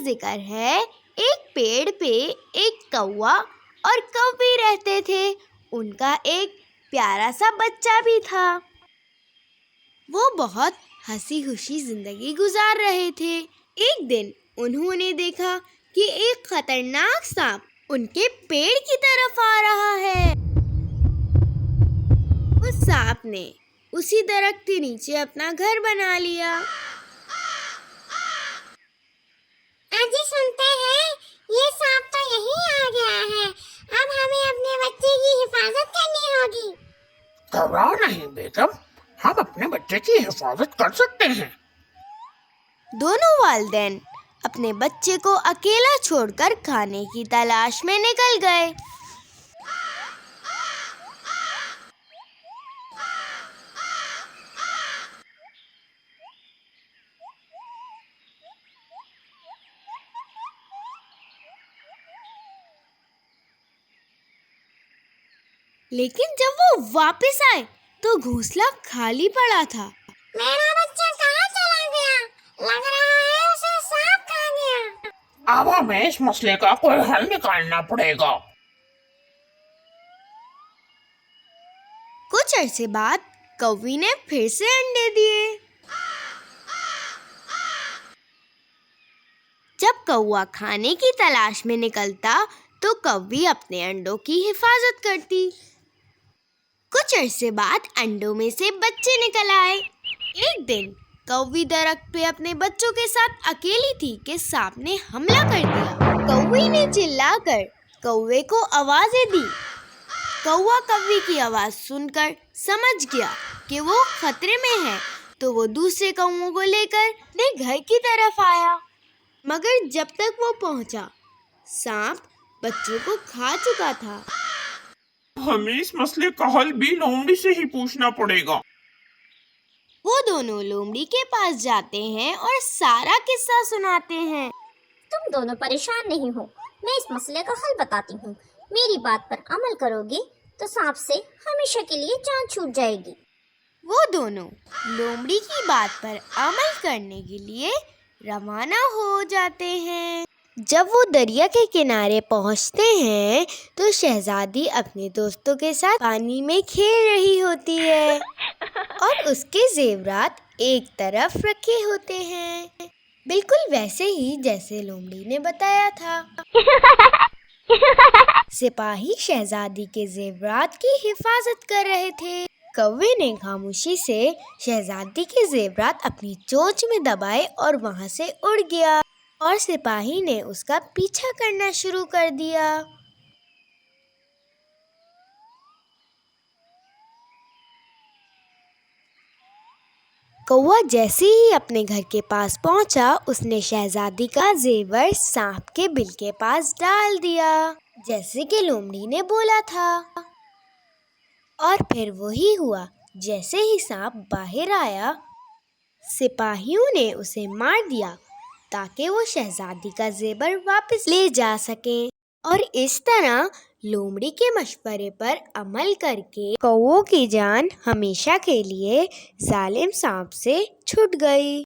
ذکر ہے، ایک پیڑ پہ ایک کوا اور کوی رہتے تھے۔ ان کا ایک پیارا سا بچہ بھی تھا۔ وہ بہت ہنسی خوشی زندگی گزار رہے تھے۔ ایک دن انہوں نے دیکھا کہ ایک خطرناک سانپ ان کے پیڑ کی طرف آ رہا ہے۔ اس سانپ نے اسی درخت کے نیچے اپنا گھر بنا لیا۔ اجی سنتے ہیں یہ سانپ تو یہیں آ گیا ہے، اب ہمیں اپنے بچے کی حفاظت کرنی ہوگی۔ گھبراؤ نہیں بیگم، ہم اپنے بچے کی حفاظت کر سکتے ہیں۔ دونوں والدین اپنے بچے کو اکیلا چھوڑ کر کھانے کی تلاش میں نکل گئے۔ لیکن جب وہ واپس آئے تو گھونسلہ خالی پڑا تھا۔ میرا بچہ کہاں چلا گیا؟ لگ رہا ہے اسے سانپ کھا گیا۔ اب ہمیں اس مسئلے کا کوئی حل نکالنا پڑے گا۔ کچھ عرصے بعد کوی نے پھر سے انڈے دیے۔ جب کوا کھانے کی تلاش میں نکلتا تو کوی اپنے انڈوں کی حفاظت کرتی۔ کچھ عرصے بعد انڈوں میں سے بچے نکل آئے۔ ایک دن کوی درخت پہ اپنے بچوں کے ساتھ اکیلی تھی کہ سانپ نے حملہ کر دیا۔ کوی نے چلا کر کوے کو آوازیں دی۔ کوا کوی کی آواز سن کر سمجھ گیا کہ وہ خطرے میں ہے، تو وہ دوسرے کووں کو لے کر اپنے گھر کی طرف آیا۔ مگر جب تک وہ پہنچا، سانپ بچوں کو کھا چکا تھا۔ ہمیں اس مسئلے کا حل بھی لومڑی سے ہی پوچھنا پڑے گا۔ وہ دونوں لومڑی کے پاس جاتے ہیں اور سارا قصہ سناتے ہیں۔ تم دونوں پریشان نہیں ہو، میں اس مسئلے کا حل بتاتی ہوں۔ میری بات پر عمل کرو گے تو سانپ سے ہمیشہ کے لیے جان چھوٹ جائے گی۔ وہ دونوں لومڑی کی بات پر عمل کرنے کے لیے روانہ ہو جاتے ہیں۔ جب وہ دریا کے کنارے پہنچتے ہیں تو شہزادی اپنے دوستوں کے ساتھ پانی میں کھیل رہی ہوتی ہے اور اس کے زیورات ایک طرف رکھے ہوتے ہیں، بالکل ویسے ہی جیسے لومڑی نے بتایا تھا۔ سپاہی شہزادی کے زیورات کی حفاظت کر رہے تھے۔ کوے نے خاموشی سے شہزادی کے زیورات اپنی چونچ میں دبائے اور وہاں سے اڑ گیا، اور سپاہی نے اس کا پیچھا کرنا شروع کر دیا۔ کوا جیسے ہی اپنے گھر کے پاس پہنچا، اس نے شہزادی کا زیور سانپ کے بل کے پاس ڈال دیا، جیسے کہ لومڑی نے بولا تھا۔ اور پھر وہی ہوا، جیسے ہی سانپ باہر آیا، سپاہیوں نے اسے مار دیا تاکہ وہ شہزادی کا زیور واپس لے جا سکیں، اور اس طرح لومڑی کے مشورے پر عمل کر کے کووں کی جان ہمیشہ کے لیے ظالم سانپ سے چھٹ گئی۔